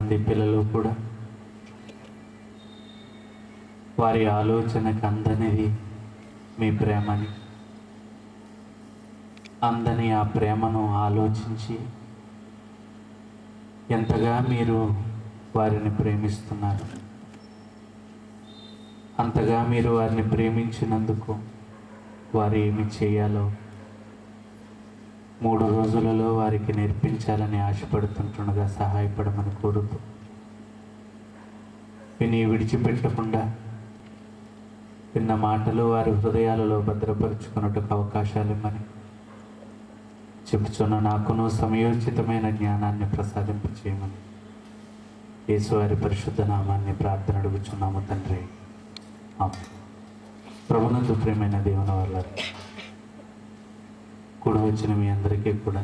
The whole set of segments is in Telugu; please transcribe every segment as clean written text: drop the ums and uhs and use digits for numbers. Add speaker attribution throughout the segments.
Speaker 1: ఎంతమంది పిల్లలు కూడా వారి ఆలోచనకు అందనిది మీ ప్రేమని, అందని ఆ ప్రేమను ఆలోచించి ఎంతగా మీరు వారిని ప్రేమిస్తున్నారు, అంతగా మీరు వారిని ప్రేమించినందుకు వారు ఏమి చేయాలో 3 రోజులలో వారికి నేర్పించాలని ఆశపడుతుంటుండగా సహాయపడమని కోరుతూ, విని విడిచిపెట్టకుండా విన్న మాటలు వారి హృదయాలలో భద్రపరుచుకున్నట్టుకు అవకాశాలు ఇమ్మని చెప్పుచున్న నాకును సమయోచితమైన జ్ఞానాన్ని ప్రసాదింపచేయమని యేసు వారి పరిశుద్ధ నామాన్ని ప్రార్థన అడుగుచున్నాము తండ్రి. ఆమేన్. ప్రభునందు ప్రియమైన దేవుని వల్ల కూడా వచ్చిన మీ అందరికీ కూడా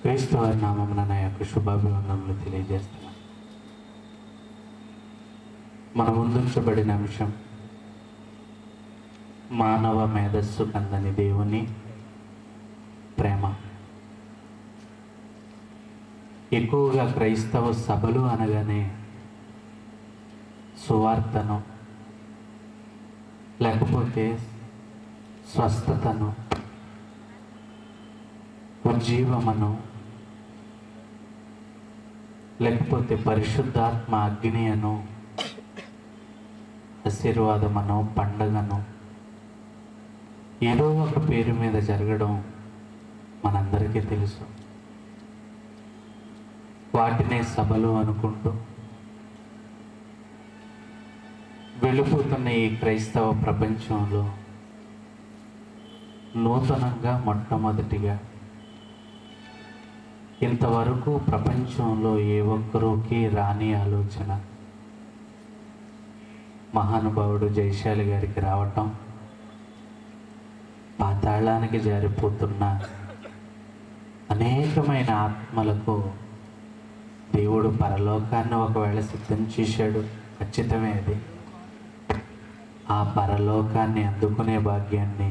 Speaker 1: క్రైస్తవారి నామమున నా యొక్క శుభాభివందనలు తెలియజేస్తున్నాను. మన ముందుంచబడిన అంశం మానవ మేధస్సు కందని దేవుని ప్రేమ. ఎక్కువగా క్రైస్తవ సభలు అనగానే సువార్తను, లేకపోతే స్వస్థతను, ఉజ్జీవమును, లేకపోతే పరిశుద్ధాత్మ అగ్నియను, ఆశీర్వాదమును, పండగను ఏదో ఒక పేరు మీద జరగడం మనందరికీ తెలుసు. వాటినే సభలు అనుకుంటూ వెళ్ళిపోతున్న ఈ క్రైస్తవ ప్రపంచంలో నూతనంగా మొట్టమొదటిగా ఇంతవరకు ప్రపంచంలో ఏ ఒక్కరికి రాని ఆలోచన మహానుభావుడు జయశాలి గారికి రావటం, పాతాళానికి జారిపోతున్న అనేకమైన ఆత్మలకు దేవుడు పరలోకాన్ని ఒకవేళ సిద్ధం చేశాడు, ఖచ్చితమే. అది ఆ పరలోకాన్ని అందుకునే భాగ్యాన్ని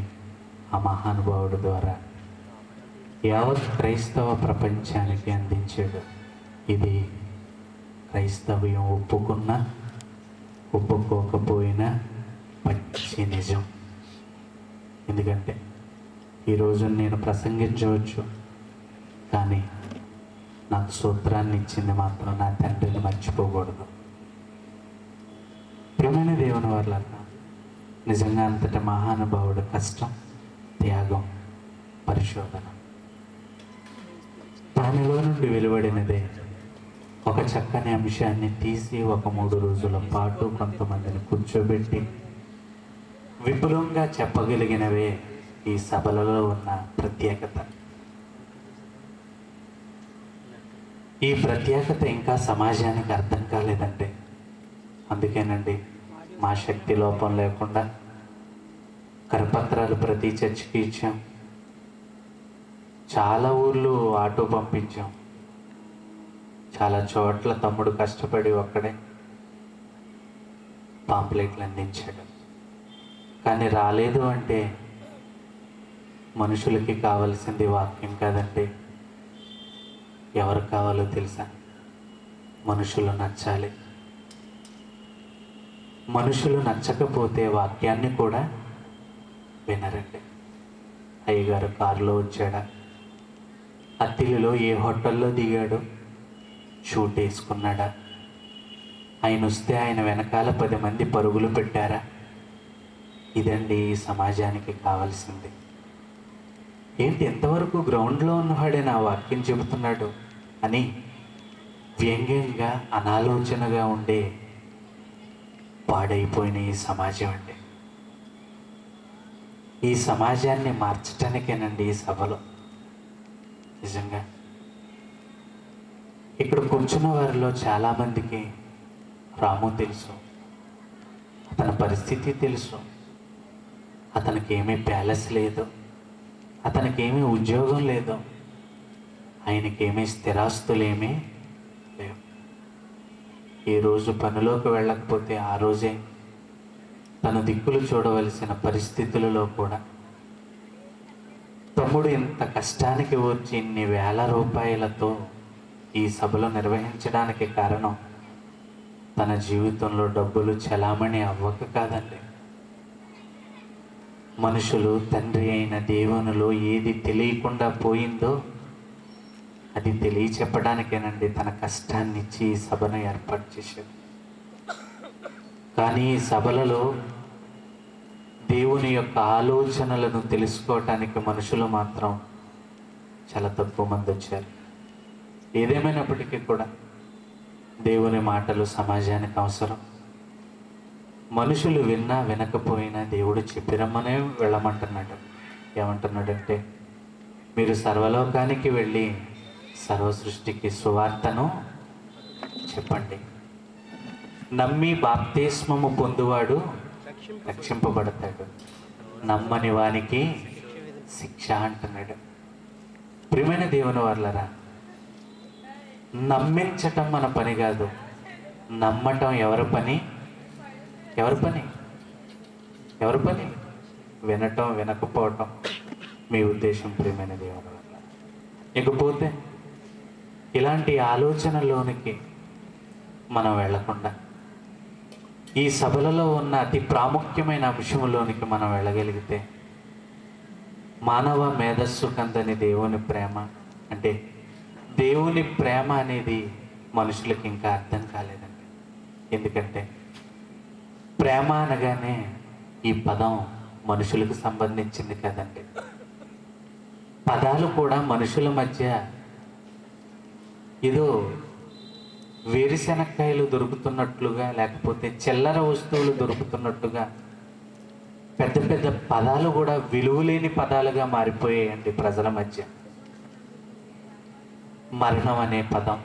Speaker 1: ఆ మహానుభావుడు ద్వారా యావత్ క్రైస్తవ ప్రపంచానికి అందించాడు. ఇది క్రైస్తవ్యం ఒప్పుకున్నా ఒప్పుకోకపోయినా పచ్చి నిజం. ఎందుకంటే ఈరోజు నేను ప్రసంగించవచ్చు, కానీ నాకు సూత్రాన్ని ఇచ్చింది మాత్రం నా తండ్రిని మర్చిపోకూడదు. ప్రియమైన దేవుని వల్ల నిజంగా అంతటి మహానుభావుడు కష్టం, త్యాగం, పరిశోధన, దానిలో నుండి వెలువడినదే ఒక చక్కని అంశాన్ని తీసి ఒక 3 రోజుల పాటు కొంతమందిని కూర్చోబెట్టి విపులంగా చెప్పగలిగినవే ఈ సభలలో ఉన్న ప్రత్యేకత. ఈ ప్రత్యేకత ఇంకా సమాజానికి అర్థం కాలేదంటే అందుకేనండి మా శక్తి లోపం లేకుండా కరపత్రాలు ప్రతి చర్చికి ఇచ్చాం, చాలా ఊర్లు ఆటో పంపించాం, చాలా చోట్ల తమ్ముడు కష్టపడి ఒక్కడే పాంప్లెట్లు అందించాడు. కానీ రాలేదు అంటే మనుషులకి కావాల్సింది వాక్యం కాదండి. ఎవరు కావాలో తెలుసా? మనుషులు నచ్చాలి. మనుషులు నచ్చకపోతే వాక్యాన్ని కూడా వినరండి. అయ్యగారు కారులో వచ్చాడా, అత్తిలిలో ఏ హోటల్లో దిగాడు, షూట్ వేసుకున్నాడా, ఆయన వస్తే ఆయన వెనకాల 10 మంది పరుగులు పెట్టారా? ఇదండి ఈ సమాజానికి కావాల్సింది. ఏంటి ఎంతవరకు గ్రౌండ్లో ఉన్నవాడే నా వాక్యం చెబుతున్నాడు అని వ్యంగ్యంగా అనాలోచనగా ఉండే పాడైపోయిన ఈ సమాజం అండి. ఈ సమాజాన్ని మార్చటానికేనండి ఈ సభలో. నిజంగా ఇక్కడ కూర్చున్న వారిలో చాలామందికి రాము తెలుసు, అతని పరిస్థితి తెలుసు, అతనికి ఏమీ ప్యాలెస్ లేదు, అతనికి ఏమీ ఉద్యోగం లేదు, ఆయనకేమీ స్థిరాస్తులేమీ లేవు. ఈరోజు పనిలోకి వెళ్ళకపోతే ఆ రోజే తన దిక్కులు చూడవలసిన పరిస్థితులలో కూడా తమ్ముడు ఇంత కష్టానికి వచ్చి ఇన్ని వేల రూపాయలతో ఈ సభలో నిర్వహించడానికి కారణం తన జీవితంలో డబ్బులు చెలామణి అవ్వక కాదండి. మనుషులు తండ్రి అయిన దేవునిలో ఏది తెలియకుండా పోయిందో అది తెలియచెప్పడానికేనండి తన కష్టాన్ని ఇచ్చి ఈ సభను ఏర్పాటు చేశాడు. కానీ ఈ సభలలో దేవుని యొక్క ఆలోచనలను తెలుసుకోవటానికి మనుషులు మాత్రం చాలా తక్కువ మంది వచ్చారు. ఏదేమైనప్పటికీ కూడా దేవుని మాటలు సమాజానికి అవసరం. మనుషులు విన్నా వినకపోయినా దేవుడు చెప్పిరమ్మనే వెళ్ళమంటున్నాడు. ఏమంటున్నాడంటే, మీరు సర్వలోకానికి వెళ్ళి సర్వ సృష్టికి సువార్తను చెప్పండి. నమ్మి బాప్తిస్మము పొందువాడు రక్షింపబడతాడు, నమ్మని వానికి శిక్ష అంటున్నాడు. ప్రియమైన దేవుని వాళ్ళరా, నమ్మించటం మన పని కాదు, నమ్మటం ఎవరి పని? ఎవరి పని? ఎవరి పని? వినటం వినకపోవటం మీ ఉద్దేశం. ప్రియమైన దేవుని వల్ల ఇకపోతే ఇలాంటి ఆలోచనలోనికి మనం వెళ్లకుండా ఈ సభలలో ఉన్న అతి ప్రాముఖ్యమైన అంశంలోనికి మనం వెళ్ళగలిగితే, మానవ మేధస్సు కందని దేవుని ప్రేమ, అంటే దేవుని ప్రేమ అనేది మనుషులకి ఇంకా అర్థం కాలేదండి. ఎందుకంటే ప్రేమ అనగానే ఈ పదం మనుషులకు సంబంధించింది కదండి. పదాలు కూడా మనుషుల మధ్య ఏదో వేరుశెనక్కాయలు దొరుకుతున్నట్లుగా, లేకపోతే చిల్లర వస్తువులు దొరుకుతున్నట్టుగా పెద్ద పెద్ద పదాలు కూడా విలువలేని పదాలుగా మారిపోయాయండి ప్రజల మధ్య. మరణం అనే పదం,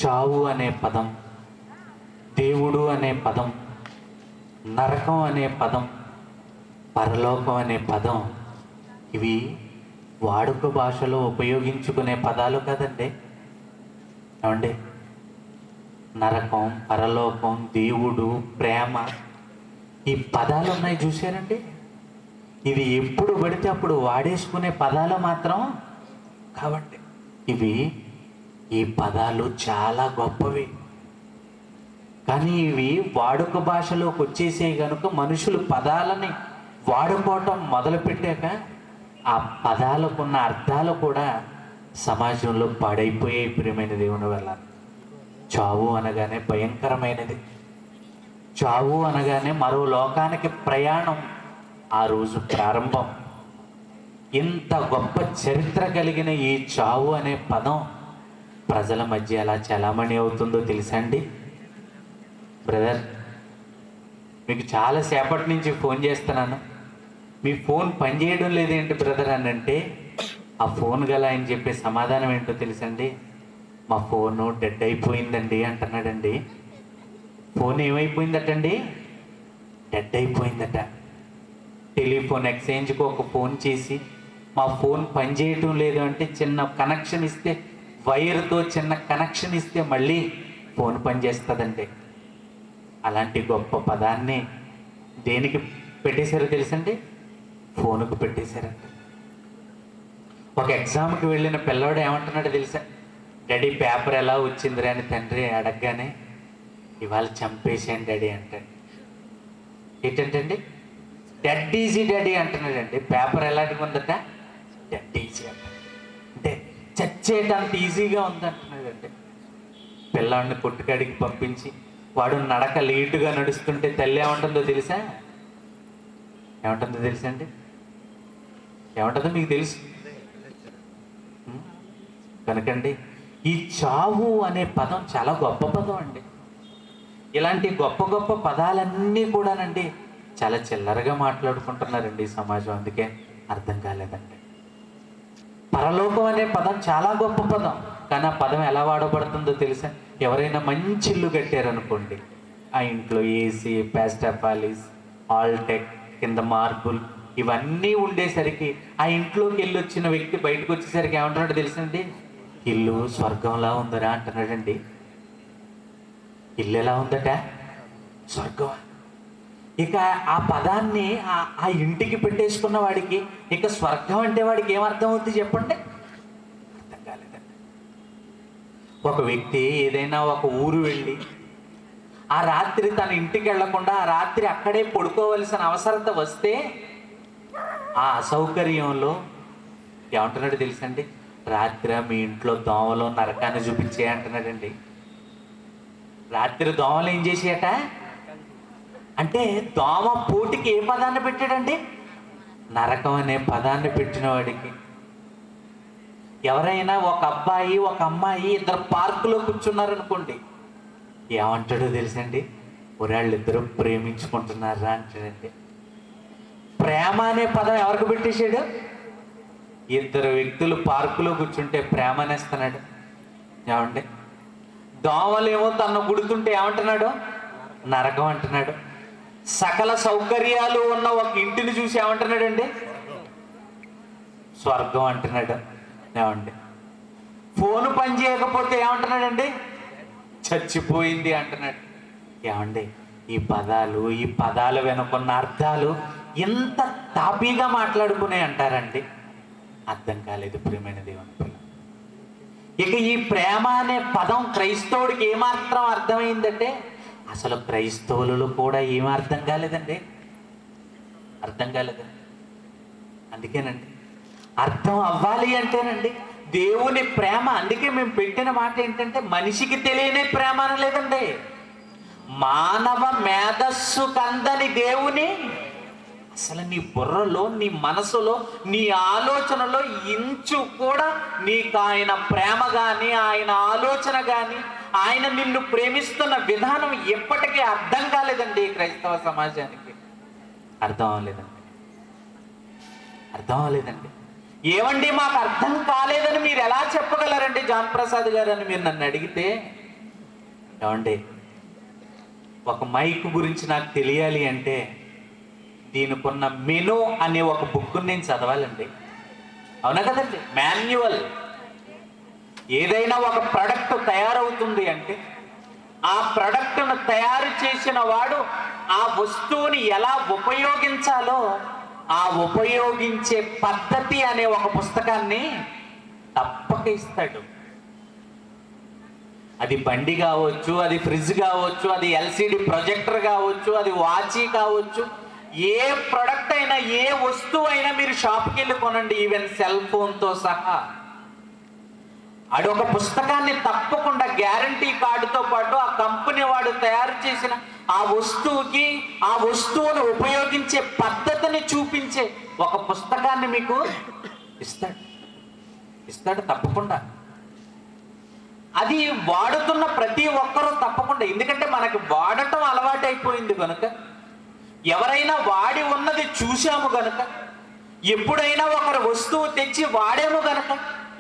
Speaker 1: చావు అనే పదం, దేవుడు అనే పదం, నరకం అనే పదం, పరలోకం అనే పదం, ఇవి వాడుక భాషలో ఉపయోగించుకునే పదాలు కదండి. ఏమండి, నరకం, పరలోకం, దేవుడు, ప్రేమ, ఈ పదాలు ఉన్నాయి చూశారండి. ఇవి ఎప్పుడు పడితే అప్పుడు వాడేసుకునే పదాలు మాత్రం కాబట్టి ఈ పదాలు చాలా గొప్పవి. కానీ ఇవి వాడుక భాషలోకి వచ్చేసే కనుక మనుషులు పదాలని వాడుకోవటం మొదలుపెట్టాక ఆ పదాలకున్న అర్థాలు కూడా సమాజంలో పాడైపోయే. ప్రియమైన దేవుని వల్ల చావు అనగానే భయంకరమైనది. చావు అనగానే మరో లోకానికి ప్రయాణం, ఆ రోజు ప్రారంభం. ఇంత గొప్ప చరిత్ర కలిగిన ఈ చావు అనే పదం ప్రజల మధ్య ఎలా చలామణి అవుతుందో తెలుసా అండి? బ్రదర్, మీకు చాలాసేపటి నుంచి ఫోన్ చేస్తున్నాను, మీ ఫోన్ పనిచేయడం లేదేంటి బ్రదర్ అని అంటే, ఆ ఫోన్ గల ఆయన చెప్పే సమాధానం ఏంటో తెలుసండి? మా ఫోను డెడ్ అయిపోయిందండి అంటున్నాడండి. ఫోన్ ఏమైపోయిందటండి? డెడ్ అయిపోయిందట. టెలిఫోన్ ఎక్స్చేంజ్కి ఒక ఫోన్ చేసి మా ఫోన్ పనిచేయటం లేదు అంటే చిన్న కనెక్షన్ ఇస్తే, వైర్తో చిన్న కనెక్షన్ ఇస్తే మళ్ళీ ఫోన్ పనిచేస్తుందండి. అలాంటి గొప్ప పదాన్ని దేనికి పెట్టేశారో తెలుసండి? ఫోనుకు పెట్టేశారండి. ఒక ఎగ్జామ్కి వెళ్ళిన పిల్లవాడు ఏమంటున్నాడో తెలుసా? డాడీ పేపర్ ఎలా వచ్చిందిరా అని తండ్రి అడగగానే, ఇవాళ చంపేసాను డాడీ అంటాడు. ఏంటంటండి? డెడ్ ఈజీ డాడీ అంటున్నాడండి. పేపర్ ఎలాంటిగా ఉందట? డెడ్ ఈజీ అంట. అంటే చచ్చేటంత ఈజీగా ఉందంటున్నాడండి. పిల్లాడిని కొట్టుకాడికి పంపించి వాడు నడక లేటుగా నడుస్తుంటే తల్లి ఏమంటుందో తెలుసా? ఏమంటుందో తెలుసా అండి? ఏమంటుందో మీకు తెలుసు కనుకండి. ఈ చావు అనే పదం చాలా గొప్ప పదం అండి. ఇలాంటి గొప్ప గొప్ప పదాలన్నీ కూడానండి చాలా చిల్లరగా మాట్లాడుకుంటున్నారండి ఈ సమాజం. అందుకే అర్థం కాలేదండి. పరలోకం అనే పదం చాలా గొప్ప పదం, కానీ ఆ పదం ఎలా వాడబడుతుందో తెలుసా? ఎవరైనా మంచి ఇల్లు కట్టారనుకోండి, ఆ ఇంట్లో ఏసీ, పాస్టాపాలిస్, ఆల్టెక్, కింద మార్బుల్ ఇవన్నీ ఉండేసరికి ఆ ఇంట్లోకి వెళ్ళి వచ్చిన వ్యక్తి బయటకు వచ్చేసరికి ఏమంటున్నాడు తెలుసండి? ఇల్లు స్వర్గంలా ఉందరా అంటున్నాడండి. ఇల్లు ఎలా ఉందట? స్వర్గం. ఇక ఆ పదాన్ని ఆ ఇంటికి పెట్టేసుకున్న వాడికి ఇక స్వర్గం అంటే వాడికి ఏమర్థం అవుతుంది చెప్పండి? అర్థం కాలేదండి. ఒక వ్యక్తి ఏదైనా ఒక ఊరు వెళ్ళి ఆ రాత్రి తన ఇంటికి వెళ్లకుండా ఆ రాత్రి అక్కడే పడుకోవలసిన అవసరత వస్తే ఆ అసౌకర్యంలో ఏమంటున్నాడు తెలుసండి? రాత్రి మీ ఇంట్లో దోమలు నరకాన్ని చూపించే అంటున్నాడండి. రాత్రి దోమలు ఏం చేసేయట అంటే దోమ పోటీకి ఏ పదాన్ని పెట్టాడండి? నరకం అనే పదాన్ని పెట్టిన వాడికి. ఎవరైనా ఒక అబ్బాయి ఒక అమ్మాయి ఇద్దరు పార్కులో కూర్చున్నారనుకోండి, ఏమంటాడో తెలుసండి? వాళ్ళిద్దరూ ప్రేమించుకుంటున్నారా అంటాడండి. ప్రేమ అనే పదం ఎవరికి పెట్టేశాడు? ఇద్దరు వ్యక్తులు పార్కులో కూర్చుంటే ప్రేమ అనేస్తున్నాడు. ఏమండి? దోమలేమో తను గుడుతుంటే ఏమంటున్నాడు? నరకం అంటున్నాడు. సకల సౌకర్యాలు ఉన్న ఒక ఇంటిని చూసి ఏమంటున్నాడండి? స్వర్గం అంటున్నాడు. ఏమండి? ఫోన్ పని చేయకపోతే ఏమంటున్నాడండి? చచ్చిపోయింది అంటున్నాడు. ఏమండి? ఈ పదాలు వెనుకున్న అర్థాలు ఎంత తాపీగా మాట్లాడుకునే అంటారండి. అర్థం కాలేదు ప్రియమైన దేవుని పిల్ల. ఇక ఈ ప్రేమ అనే పదం క్రైస్తవుడికి ఏమాత్రం అర్థమైందంటే అసలు క్రైస్తవులు కూడా ఏమీ అర్థం కాలేదండి. అందుకేనండి అర్థం అవ్వాలి అంటేనండి దేవుని ప్రేమ. అందుకే మేము పెట్టిన మాట ఏంటంటే మనిషికి తెలియని ప్రేమ అనలేదండి, మానవ మేధస్సు కందని దేవుని. అసలు నీ బుర్రలో, నీ మనసులో, నీ ఆలోచనలో ఇంచు కూడా నీకు ఆయన ప్రేమ కానీ ఆయన ఆలోచన కానీ ఆయన నిన్ను ప్రేమిస్తున్న విధానం ఎప్పటికీ అర్థం కాలేదండి. క్రైస్తవ సమాజానికి అర్థం అవ్వలేదండి. ఏమండి మాకు అర్థం కాలేదని మీరు ఎలా చెప్పగలరండి జాన్ ప్రసాద్ గారు అని మీరు నన్ను అడిగితే, ఏమండి ఒక మైక్ గురించి నాకు తెలియాలి అంటే దీనికున్న మెనూ అనే ఒక బుక్ నేను చదవాలండి. అవునా కదండి? మాన్యువల్. ఏదైనా ఒక ప్రొడక్ట్ తయారవుతుంది అంటే ఆ ప్రొడక్ట్ను తయారు చేసిన వాడు ఆ వస్తువుని ఎలా ఉపయోగించాలో ఆ ఉపయోగించే పద్ధతి అనే ఒక పుస్తకాన్ని తప్పక ఇస్తాడు. అది బండి కావచ్చు, అది ఫ్రిడ్జ్ కావచ్చు, అది ఎల్సిడి ప్రొజెక్టర్ కావచ్చు, అది వాచి కావచ్చు, ఏ ప్రొడక్ట్ అయినా ఏ వస్తువు అయినా మీరు షాప్కి వెళ్ళి కొనండి, ఈవెన్ సెల్ ఫోన్తో సహా. అదొక పుస్తకాన్ని తప్పకుండా గ్యారంటీ కార్డుతో పాటు ఆ కంపెనీ వాడు తయారు చేసిన ఆ వస్తువుకి ఆ వస్తువును ఉపయోగించే పద్ధతిని చూపించే ఒక పుస్తకాన్ని మీకు ఇస్తాడు తప్పకుండా. అది వాడుతున్న ప్రతి ఒక్కరూ తప్పకుండా, ఎందుకంటే మనకి వాడటం అలవాటైపోయింది కనుక, ఎవరైనా వాడి ఉన్నది చూసాము గనుక, ఎప్పుడైనా ఒకరు వస్తువు తెచ్చి వాడాము గనక,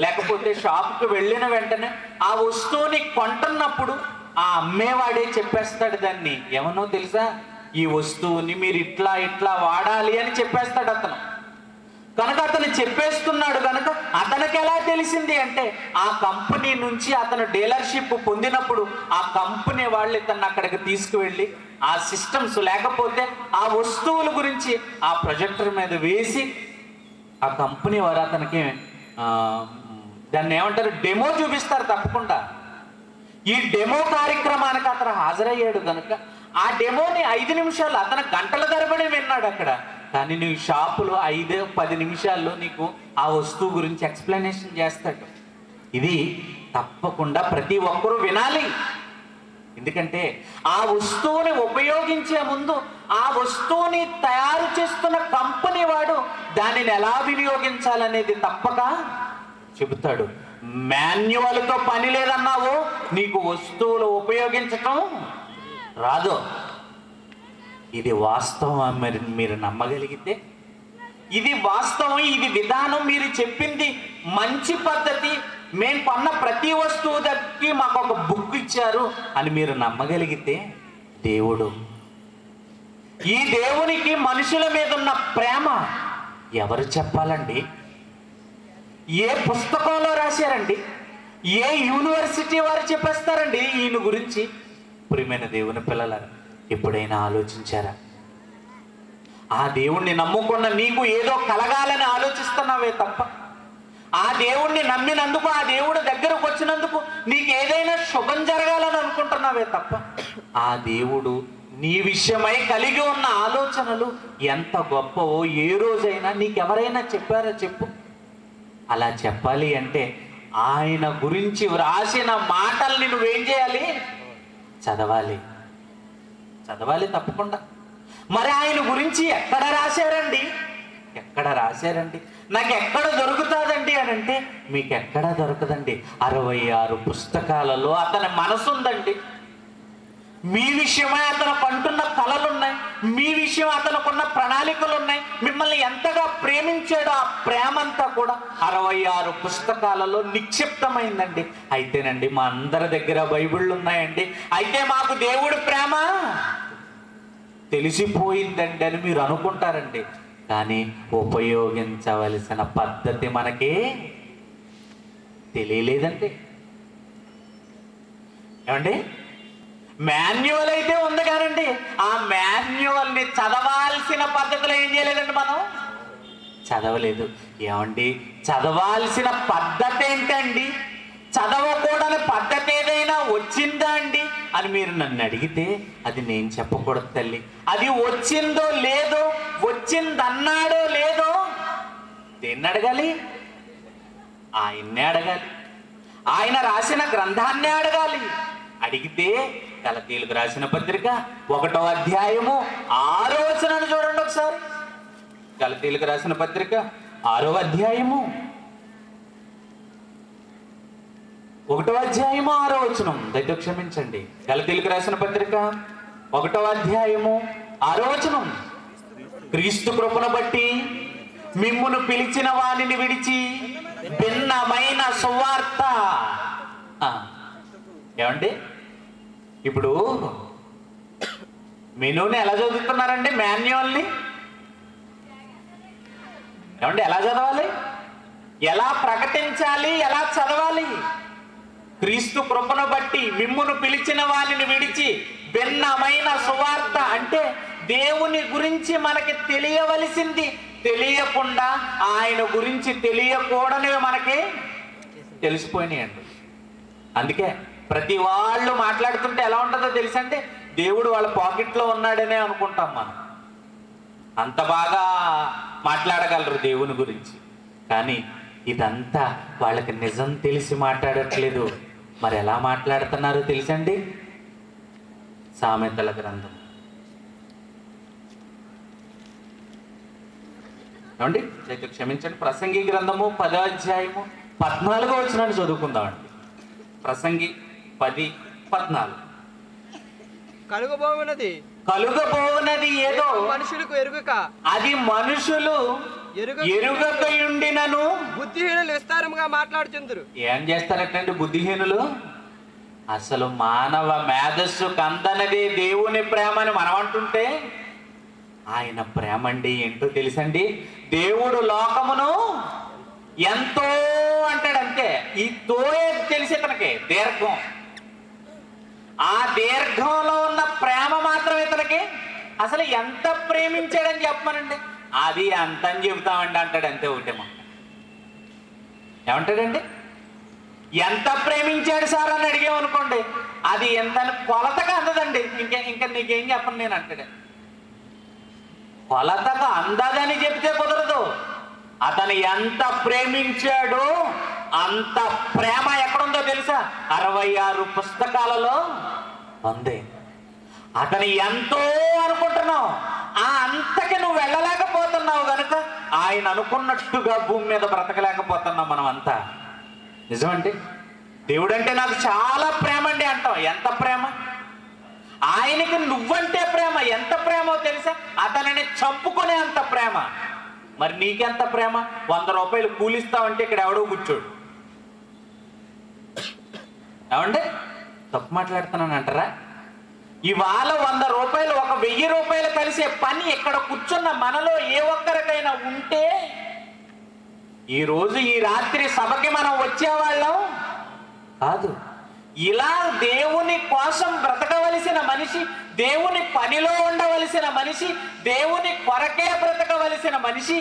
Speaker 1: లేకపోతే షాప్కి వెళ్ళిన వెంటనే ఆ వస్తువుని కొంటున్నప్పుడు ఆ అమ్మేవాడే చెప్పేస్తాడు దాన్ని. ఏమనో తెలుసా? ఈ వస్తువుని మీరు ఇట్లా ఇట్లా వాడాలి అని చెప్పేస్తాడు అతను. కనుక అతను చెప్పేస్తున్నాడు కనుక అతనికి ఎలా తెలిసింది అంటే ఆ కంపెనీ నుంచి అతను డీలర్షిప్ పొందినప్పుడు ఆ కంపెనీ వాళ్ళు ఇతన్ని అక్కడికి తీసుకువెళ్ళి ఆ సిస్టమ్స్ లేకపోతే ఆ వస్తువుల గురించి ఆ ప్రొజెక్టర్ మీద వేసి ఆ కంపెనీ వారు అతనికి దాన్ని ఏమంటారు, డెమో చూపిస్తారు తప్పకుండా. ఈ డెమో కార్యక్రమానికి అతను హాజరయ్యాడు కనుక ఆ డెమోని 5 నిమిషాలు అతను గంటల తరబడి విన్నాడు అక్కడ. కానీ నీ షాపులో 5-10 నిమిషాల్లో నీకు ఆ వస్తువు గురించి ఎక్స్ప్లెనేషన్ చేస్తాడు. ఇది తప్పకుండా ప్రతి ఒక్కరూ వినాలి. ఎందుకంటే ఆ వస్తువుని ఉపయోగించే ముందు ఆ వస్తువుని తయారు చేస్తున్న కంపెనీ వాడు దానిని ఎలా వినియోగించాలనేది తప్పక చెబుతాడు. మాన్యువల్తో పని లేదన్నావు, నీకు వస్తువులు ఉపయోగించటం రాదు. ఇది వాస్తవం. మీరు నమ్మగలిగితే ఇది వాస్తవం, ఇది విధానం, మీరు చెప్పింది మంచి పద్ధతి, మేము కొన్న ప్రతి వస్తువు దగ్గరికి మాకు ఒక బుక్ ఇచ్చారు అని మీరు నమ్మగలిగితే దేవుడు, ఈ దేవునికి మనుషుల మీద ఉన్న ప్రేమ ఎవరు చెప్పాలండి? ఏ పుస్తకంలో రాశారండి? ఏ యూనివర్సిటీ వారు చెప్పేస్తారండి ఈయన గురించి? ప్రియమైన దేవుని పిల్లలారా, ఎప్పుడైనా ఆలోచించారా? ఆ దేవుణ్ణి నమ్ముకున్న నీకు ఏదో కలగాలని ఆలోచిస్తున్నావే తప్ప
Speaker 2: ఆ దేవుణ్ణి నమ్మినందుకు, ఆ దేవుడు దగ్గరకు వచ్చినందుకు నీకు ఏదైనా శుభం జరగాలని అనుకుంటున్నావే తప్ప ఆ దేవుడు నీ విషయమై కలిగి ఉన్న ఆలోచనలు ఎంత గొప్పవో ఏ రోజైనా నీకెవరైనా చెప్పారో చెప్పు. అలా చెప్పాలి అంటే ఆయన గురించి వ్రాసిన మాటల్ని నువ్వేం చేయాలి? చదవాలి. చదవాలి తప్పకుండా. మరి ఆయన గురించి ఎక్కడ రాశారండి? ఎక్కడ రాశారండి? నాకు ఎక్కడ దొరుకుతుందండి అని అంటే మీకు ఎక్కడ దొరకదండి. 66 పుస్తకాలలో అతని మనసు ఉందండి. మీ విషయమై అతను అంటున్న కళలు ఉన్నాయి, మీ విషయం అతనుకున్న ప్రణాళికలు ఉన్నాయి. మిమ్మల్ని ఎంతగా ప్రేమించాడో ఆ ప్రేమంతా కూడా 66 పుస్తకాలలో నిక్షిప్తమైందండి. అయితేనండి మా అందరి దగ్గర బైబిళ్ళు ఉన్నాయండి, అయితే మాకు దేవుడి ప్రేమ తెలిసిపోయిందండి అని మీరు అనుకుంటారండి. కానీ ఉపయోగించవలసిన పద్ధతి మనకి తెలియలేదండి. ఏమండి? మాన్యువల్ అయితే ఉంది కానండి ఆ మాన్యువల్ని చదవాల్సిన పద్ధతిలో ఏం చేయలేదండి, మనం చదవలేదు. ఏమండి? చదవాల్సిన పద్ధతి ఏంటండి? చదవకూడని పద్ధతి ఏదైనా వచ్చిందా అండి అని మీరు నన్ను అడిగితే అది నేను చెప్పకూడదు తల్లి. అది వచ్చిందో లేదో, వచ్చిందన్నాడో లేదో దేన్ని అడగాలి? ఆయన్నే అడగాలి. ఆయన రాసిన గ్రంథాన్నే అడగాలి. అడిగితే గలతీయులకు రాసిన పత్రిక 1వ అధ్యాయము 6వ వచనాన్ని చూడండి ఒకసారి. గలతీయులకు రాసిన పత్రిక 6వ అధ్యాయము 1వ అధ్యాయము 6వ వచనం. దయతో క్షమించండి. గలతీయులకు రాసిన పత్రిక 1వ అధ్యాయము 6వ వచనం. క్రీస్తు కృపను బట్టి మిమ్మును పిలిచిన వానిని విడిచి భిన్నమైన సువార్త. ఏమండి? ఇప్పుడు మెనూని ఎలా చదువుతున్నారండి? మాన్యువల్ని ఏమండి ఎలా చదవాలి? ఎలా ప్రకటించాలి? ఎలా చదవాలి? క్రీస్తు కృపను బట్టి మిమ్మును పిలిచిన వానిని విడిచి భిన్నమైన సువార్త అంటే దేవుని గురించి మనకి తెలియవలసింది తెలియకుండా ఆయన గురించి తెలియకూడనివి మనకి తెలిసిపోయినాయండి. అందుకే ప్రతి వాళ్ళు మాట్లాడుతుంటే ఎలా ఉంటుందో తెలుసంటే దేవుడు వాళ్ళ పాకెట్లో ఉన్నాడనే అనుకుంటాం మనం. అంత బాగా మాట్లాడగలరు దేవుని గురించి. కానీ ఇదంతా వాళ్ళకి నిజం తెలిసి మాట్లాడట్లేదు. మరి ఎలా మాట్లాడుతున్నారో తెలుసండి? సామెతల గ్రంథం ఏమండి? అయితే క్షమించండి, ప్రసంగి గ్రంథము 10వ అధ్యాయము 14వ వచనాన్ని చదువుకుందామండి. ప్రసంగి 10:14. కలుగబోవునది ఏదో
Speaker 3: మనుషులకు ఎరుగక,
Speaker 2: అది మనుషులు ఎరుగకయుండినను
Speaker 3: బుద్ధిహీనులు విస్తారముగా మాట్లాడుచుందురు.
Speaker 2: ఏం చేస్తారటండి బుద్ధిహీనులు? అసలు మానవ మేధస్సు కందనదే దేవుని ప్రేమని మనం అంటుంటే ఆయన ప్రేమ అండి ఏంటో తెలుసండి. దేవుడు లోకమును ఎంతో అంటాడంతే. ఈ తోయే తెలిసి ఇతనికి దీర్ఘం. ఆ దీర్ఘంలో ఉన్న ప్రేమ మాత్రం ఇతనికి అసలు ఎంత ప్రేమించాడని చెప్పమనండి. అది ఎంత అని చెబుతామండి అంటాడు. అంతే ఒకటేమో. ఏమంటాడండి? ఎంత ప్రేమించాడు సార్ అని అడిగామనుకోండి, అది ఎంత కొలతగా అందదండి. ఇంకా నీకేం చెప్పను నేను అంటాడు. కొలతగా అందదని చెప్తే కుదరదు. అతను ఎంత ప్రేమించాడో అంత ప్రేమ ఎక్కడుందో తెలుసా? 66 పుస్తకాలలో ఉంది. అతను ఎంతో అనుకుంటున్నావు, ఆ అంతకి నువ్వు వెళ్ళలేకపోతున్నావు కనుక ఆయన అనుకున్నట్టుగా భూమి మీద బ్రతకలేకపోతున్నాం మనం అంతా. నిజమండి. దేవుడంటే నాకు చాలా ప్రేమ అండి అంటాం. ఎంత ప్రేమ? ఆయనకి నువ్వంటే ప్రేమ. ఎంత ప్రేమో తెలుసా? అతనిని చంపుకునే అంత ప్రేమ. మరి నీకెంత ప్రేమ? 100 రూపాయలు కూలిస్తావంటే ఇక్కడ ఎవడో కూర్చోడు. ఏమండి? తప్పు మాట్లాడుతున్నాను అంటారా? ఇవాళ 100 రూపాయలు, 1000 రూపాయలు కలిసే పని ఇక్కడ కూర్చున్న మనలో ఏ ఒక్కరికైనా ఉంటే ఈరోజు ఈ రాత్రి సభకి మనం వచ్చేవాళ్ళం కాదు. ఇలా దేవుని కోసం బ్రతకవలసిన మనిషి, దేవుని పనిలో ఉండవలసిన మనిషి, దేవుని కొరకే బ్రతకవలసిన మనిషి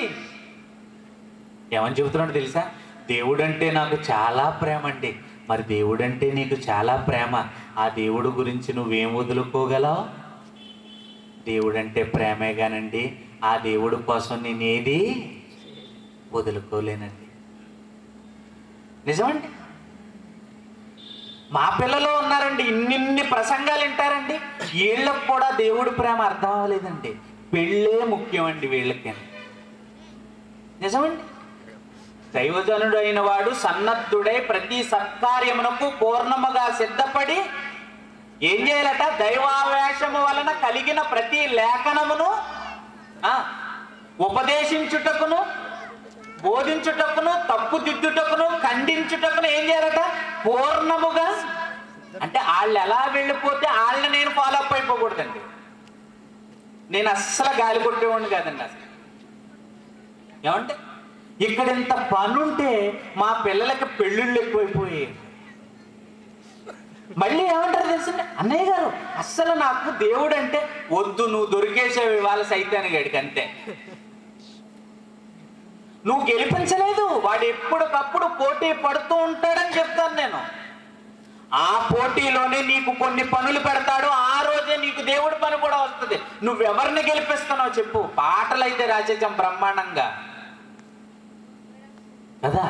Speaker 2: ఏమని చెబుతున్నాడు తెలుసా? దేవుడంటే నాకు చాలా ప్రేమ అండి. మరి దేవుడంటే నీకు చాలా ప్రేమ, ఆ దేవుడు గురించి నువ్వేం వదులుకోగలవు? దేవుడంటే ప్రేమే కానండి, ఆ దేవుడు కోసం నేనేది వదులుకోలేనండి. నిజమండి. మా పిల్లలు ఉన్నారండి, ఇన్నిన్ని ప్రసంగాలు వింటారండి, వీళ్ళకు కూడా దేవుడు ప్రేమ అర్థం అవ్వలేదండి. పెళ్ళే ముఖ్యం అండి వీళ్ళకి. నిజమండి. దైవజనుడు అయిన వాడు సన్నద్ధుడై ప్రతి సత్కార్యమునకు పూర్ణముగా సిద్ధపడి ఏం చేయాలట? దైవావేశము వలన కలిగిన ప్రతి లేఖనమును ఉపదేశించుటకును, బోధించుటకును, తప్పుదిద్దుటకును, ఖండించుటకును ఏం చేయాలట? పూర్ణముగా. అంటే వాళ్ళు ఎలా వెళ్ళిపోతే వాళ్ళని నేను ఫాలో అప్ అయిపోకూడదండి. నేను అస్సలు గాలి కొట్టేవాడిని కాదండి అసలు. ఏమంటే ఇక్కడ ఇంత పనుంటే మా పిల్లలకి పెళ్ళిళ్ళు ఎక్కువైపోయాయి. మళ్ళీ ఏమంటారు తెలుసండి, అన్నయ్య గారు అస్సలు నాకు దేవుడు అంటే వద్దు, నువ్వు దొరికేసేవి ఇవాళ సైతానికి గడికి అంతే. నువ్వు గెలిపించలేదు, వాడు ఎప్పటికప్పుడు పోటీ పడుతూ ఉంటాడని చెప్తాను నేను. ఆ పోటీలోనే నీకు కొన్ని పనులు పెడతాడు, ఆ రోజే నీకు దేవుడి పని కూడా వస్తుంది. నువ్వెవరిని గెలిపిస్తున్నావు చెప్పు? పాటలు అయితే రాసేసాం బ్రహ్మాండంగా కదా.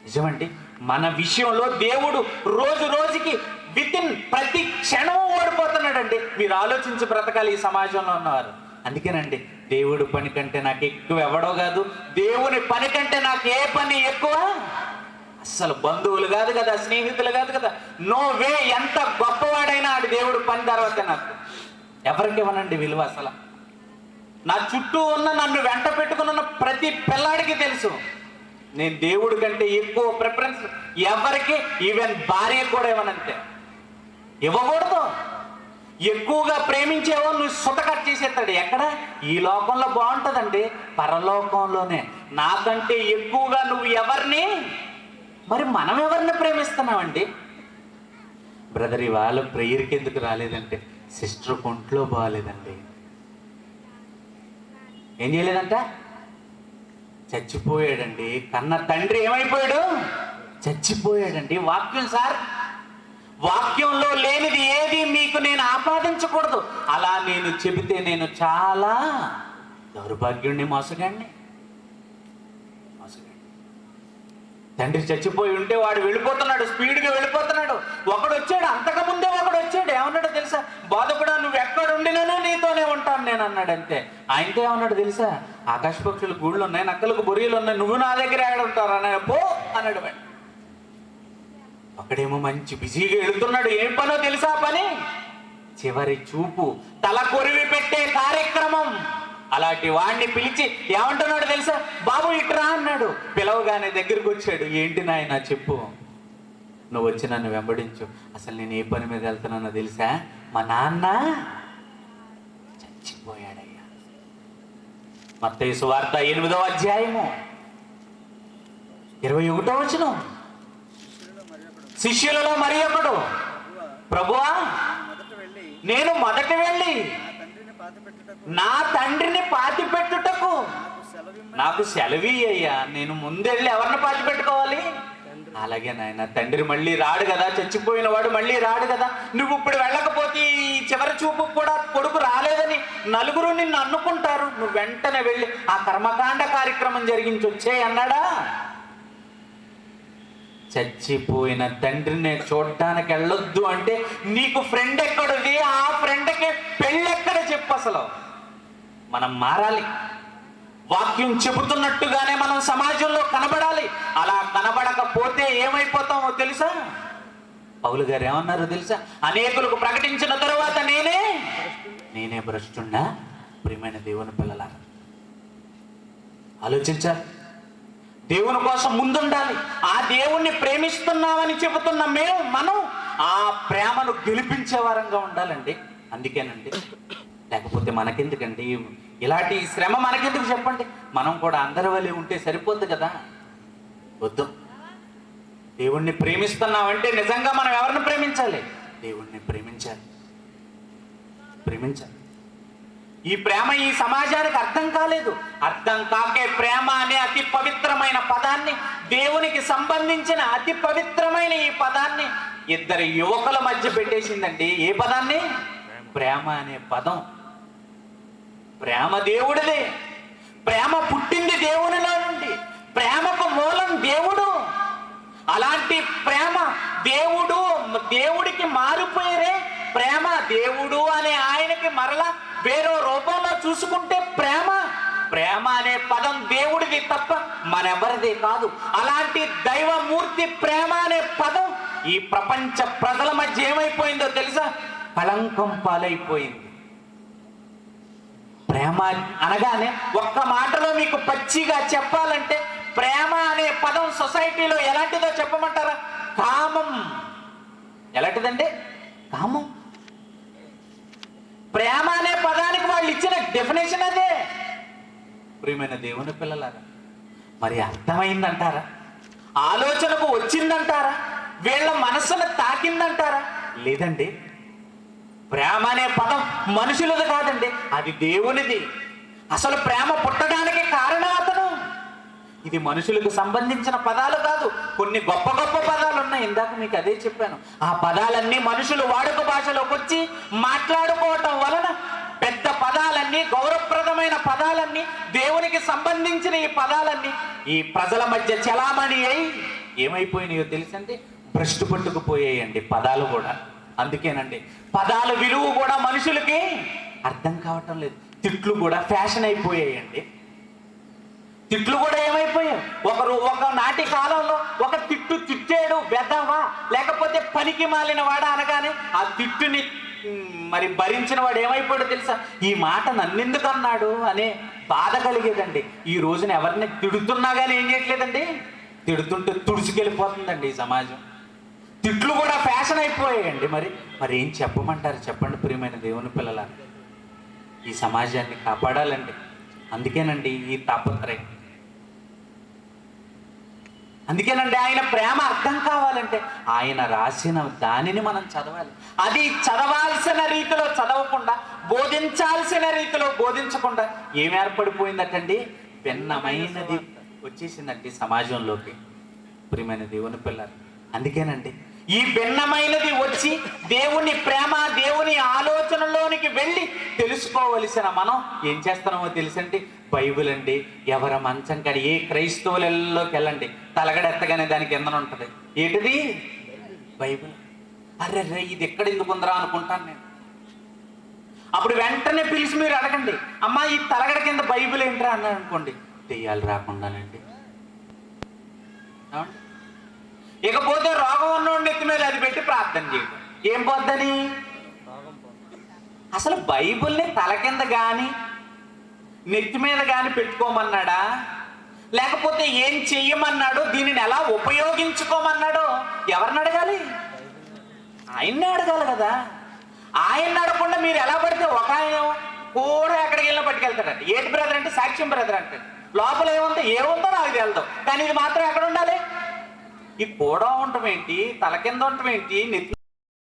Speaker 2: నిజమండి. మన విషయంలో దేవుడు రోజు రోజుకి వితిన్ ప్రతి క్షణం ఓడిపోతున్నాడండి. మీరు ఆలోచించి బ్రతకాలి ఈ సమాజంలో ఉన్నవారు. అందుకేనండి దేవుడి పని కంటే నాకు ఎక్కువ ఎవడో కాదు, దేవుని పని కంటే నాకు ఏ పని ఎక్కువ? అస్సలు బంధువులు కాదు కదా, స్నేహితులు కాదు కదా, నో వే. ఎంత గొప్పవాడైనా ఆడి దేవుడు పని తర్వాత నాకు ఎవరికి ఇవ్వనండి విలువ. అసలు నా చుట్టూ ఉన్న నన్ను వెంట పెట్టుకున్న ప్రతి పిల్లాడికి తెలుసు నేను దేవుడి కంటే ఎక్కువ ప్రిఫరెన్స్ ఎవరికి, ఈవెన్ భార్య కూడా ఇవ్వనంతే. ఇవ్వకూడదు. ఎక్కువగా ప్రేమించేవో నువ్వు సుత కట్ చేసేస్తాడు. ఎక్కడ? ఈ లోకంలో బాగుంటుందండి, పరలోకంలోనే. నాకంటే ఎక్కువగా నువ్వు ఎవరిని, మరి మనం ఎవరిని ప్రేమిస్తున్నామండి? బ్రదర్ ఇవాళ ప్రేయర్కి ఎందుకు రాలేదంటే సిస్టర్ ఒంట్లో బాగాలేదండి. ఏం చేయలేదంట? చచ్చిపోయాడండి. కన్న తండ్రి ఏమైపోయాడు? చచ్చిపోయాడండి. వాక్యం సార్, వాక్యంలో లేనిది ఏది మీకు నేను ఆపాదించకూడదు. అలా నేను చెబితే నేను చాలా దౌర్భాగ్యుణ్ణి, మోసగాడిని. తండ్రి చచ్చిపోయి ఉంటే వాడు వెళ్ళిపోతున్నాడు, స్పీడ్గా వెళ్ళిపోతున్నాడు. ఒకడు వచ్చాడు, అంతకుముందే ఒకడు వచ్చాడు. ఏమన్నాడు తెలుసా? బాధపడా, నువ్వు ఎక్కడ ఉండినో నీతోనే ఉంటాను నేను అన్నాడు. అంతే. ఆయనతో ఏమన్నాడు తెలుసా? ఆకాశ పక్షులు గూళ్ళు ఉన్నాయి, నక్కలకు బొరియలు ఉన్నాయి, నువ్వు నా దగ్గర ఆడుంటారు అన్నాడు. పో అన్నాడు. ఒకడేమో మంచి బిజీగా వెళుతున్నాడు. ఏం పనో తెలుసా? పని చివరి చూపు, తల కొరివి పెట్టే కార్యక్రమం. అలాంటి వాడిని పిలిచి ఏమంటున్నాడు తెలుసా? బాబు ఇట్రా అన్నాడు. పిలవగానే దగ్గరికి వచ్చాడు. ఏంటి నాయన చెప్పు? నువ్వు వచ్చి నన్ను వెంబడించు. అసలు నేను ఏ పని మీద వెళ్తున్నానో తెలుసా? మా నాన్న చచ్చిపోయాడయ్యా. మత్తయి సువార్త 8వ అధ్యాయము 21వ వచనం. శిష్యులలో మరి ఒకడు, ప్రభువా నేను మొదట వెళ్ళి నా తండ్రిని పాతి పెట్టుటకు నాకు సెలవి అయ్యా. నేను ముందెళ్ళి ఎవరిని పాతి పెట్టుకోవాలి? అలాగే నాయన, తండ్రి మళ్ళీ రాడు కదా, చచ్చిపోయిన వాడు మళ్ళీ రాడు కదా. నువ్వు ఇప్పుడు వెళ్ళకపోతే ఈ చివరి చూపు కూడా కొడుకు రాలేదని నలుగురు నిన్ను అనుకుంటారు. నువ్వు వెంటనే వెళ్ళి ఆ కర్మకాండ కార్యక్రమం జరిగించి వచ్చే అన్నాడా? చచ్చిపోయిన తండ్రిని చూడటానికి వెళ్ళొద్దు అంటే నీకు ఫ్రెండ్ ఎక్కడుంది? ఆ ఫ్రెండ్కి పెళ్ళెక్కడ చెప్పు. అసలు మనం మారాలి. వాక్యం చెబుతున్నట్టుగానే మనం సమాజంలో కనబడాలి. అలా కనబడకపోతే ఏమైపోతామో తెలుసా? పౌలు గారు ఏమన్నారు తెలుసా? అనేకులకు ప్రకటించిన తరువాత నేనే భ్రష్టున్నా. ప్రియమైన దేవుని పిల్లలారా ఆలోచించాలి. దేవుని కోసం ముందుండాలి. ఆ దేవుణ్ణి ప్రేమిస్తున్నామని చెబుతున్న మనం ఆ ప్రేమను గెలిపించే వారంగా ఉండాలండి. అందుకేనండి, లేకపోతే మనకెందుకండి ఇలాంటి శ్రమ? మనకెందుకు చెప్పండి? మనం కూడా అందరి వల్లే ఉంటే సరిపోద్ది కదా. వద్దు. దేవుణ్ణి ప్రేమిస్తున్నామంటే నిజంగా మనం ఎవరిని ప్రేమించాలి? దేవుణ్ణి ప్రేమించాలి. ఈ ప్రేమ ఈ సమాజానికి అర్థం కాలేదు. అర్థం కాకే ప్రేమ అనే అతి పవిత్రమైన పదాన్ని, దేవునికి సంబంధించిన అతి పవిత్రమైన ఈ పదాన్ని ఇద్దరు యువకుల మధ్య పెట్టేసిందండి. ఏ పదాన్ని? ప్రేమ అనే పదం. ప్రేమ దేవుడిదే. ప్రేమ పుట్టింది దేవునిలో నుండి. ప్రేమకు మూలం దేవుడు. అలాంటి ప్రేమ దేవుడు, దేవుడికి మారిపోయారే ప్రేమ. దేవుడు అనే ఆయనకి మరలా వేరే రూపంలో చూసుకుంటే ప్రేమ. ప్రేమ అనే పదం దేవుడిది తప్ప మనెవరిది కాదు. అలాంటి దైవమూర్తి ప్రేమ అనే పదం ఈ ప్రపంచ ప్రజల మధ్య ఏమైపోయిందో తెలుసా? కళంకం పాలైపోయింది. ప్రేమ అనగానే ఒక్క మాటలో మీకు పచ్చిగా చెప్పాలంటే, ప్రేమ అనే పదం సొసైటీలో ఎలాంటిదో చెప్పమంటారా? కామం. ఎలాంటిదండి? కామం. ప్రేమ అనే పదానికి వాళ్ళు ఇచ్చిన డెఫినేషన్ అదే. ప్రియమైన దేవుని పిల్లలారా, మరి అర్థమైందంటారా? ఆలోచనకు వచ్చిందంటారా? వీళ్ళ మనసును తాకిందంటారా? లేదండి. ప్రేమ అనే పదం మనుషులది కాదండి, అది దేవునిది. అసలు ప్రేమ పుట్టడానికి కారణం అతను. ఇది మనుషులకు సంబంధించిన పదాలు కాదు. కొన్ని గొప్ప గొప్ప పదాలు ఉన్నాయి. ఇందాక మీకు అదే చెప్పాను. ఆ పదాలన్నీ మనుషులు వాడుక భాషలోకి వచ్చి మాట్లాడుకోవటం వలన పెద్ద పదాలన్నీ, గౌరవప్రదమైన పదాలన్నీ, దేవునికి సంబంధించిన ఈ పదాలన్నీ ఈ ప్రజల మధ్య చలామణి అయి ఏమైపోయినాయో తెలుసండి? భ్రష్టు పట్టుకుపోయాయండి పదాలు కూడా. అందుకేనండి పదాల విలువ కూడా మనుషులకి అర్థం కావటం లేదు. తిట్లు కూడా ఫ్యాషన్ అయిపోయాయండి. తిట్లు కూడా ఏమైపోయాయి? ఒక నాటి కాలంలో ఒక తిట్టు తిట్టాడు వెదవా, లేకపోతే పనికి మాలిన వాడా అనగానే ఆ తిట్టుని మరి భరించిన వాడు ఏమైపోయాడో తెలుసా? ఈ మాట నన్నెందుకు అన్నాడు అనే బాధ కలిగేదండి. ఈ రోజున ఎవరిని తిడుతున్నా కానీ ఏం చేయట్లేదండి, తిడుతుంటే తుడుచుకెళ్ళిపోతుందండి ఈ సమాజం. తిట్లు కూడా ఫ్యాషన్ అయిపోయాయండి. మరి ఏం చెప్పమంటారు చెప్పండి ప్రియమైన దేవుని పిల్లల? ఈ సమాజాన్ని కాపాడాలండి. అందుకేనండి ఈ తాపత్రయం. అందుకేనండి ఆయన ప్రేమ అర్థం కావాలంటే ఆయన రాసిన దానిని మనం చదవాలి. అది చదవాల్సిన రీతిలో చదవకుండా, బోధించాల్సిన రీతిలో బోధించకుండా ఏమి ఏర్పడిపోయిందటండి? భిన్నమైనది వచ్చేసిందండి సమాజంలోకి. ప్రియమైన దేవుని పిల్లలు, అందుకేనండి ఈ భిన్నమైనది వచ్చి దేవుని ప్రేమ, దేవుని ఆలోచనలోనికి వెళ్ళి తెలుసుకోవలసిన మనం ఏం చేస్తున్నామో తెలుసండి? బైబిల్ అండి. ఎవరి మంచం కాడి ఏ క్రైస్తవులలోకి వెళ్ళండి, తలగడెత్తగానే దానికి కిందన ఉంటుంది ఏంటిది? బైబిల్. అర్రే ఇది ఎక్కడ ఎందుకు ఉందరా అనుకుంటాను నేను. అప్పుడు వెంటనే పిలిచి మీరు అడగండి, అమ్మా ఈ తలగడ కింద బైబిల్ ఏంట్రా అన్నారు అనుకోండి, దెయ్యాలు రాకుండానండి. ఇకపోతే రోగం ఉన్నోడి నెత్తి మీద అది పెట్టి ప్రార్థన చేయడం. ఏం పోద్దని? అసలు బైబిల్ని తల కింద కానీ నెత్తి మీద కానీ పెట్టుకోమన్నాడా, లేకపోతే ఏం చెయ్యమన్నాడో, దీనిని ఎలా ఉపయోగించుకోమన్నాడో ఎవరిని అడగాలి? ఆయన్నే అడగాలి కదా. ఆయన్ని అడగకుండా మీరు ఎలా పడితే ఒక ఆయన కూడా ఎక్కడికి వెళ్ళినా పట్టుకెళ్తారండి. ఏంటి బ్రదర్ అంటే సాక్ష్యం బ్రదర్ అంటే, లోపల ఏముందో నాకు వెళ్దాం, కానీ ఇది మాత్రం ఎక్కడ ఉండాలి? ఈ కూడా ఉండటం ఏంటి, తల కింద ఉండటం ఏంటి, నెత్తి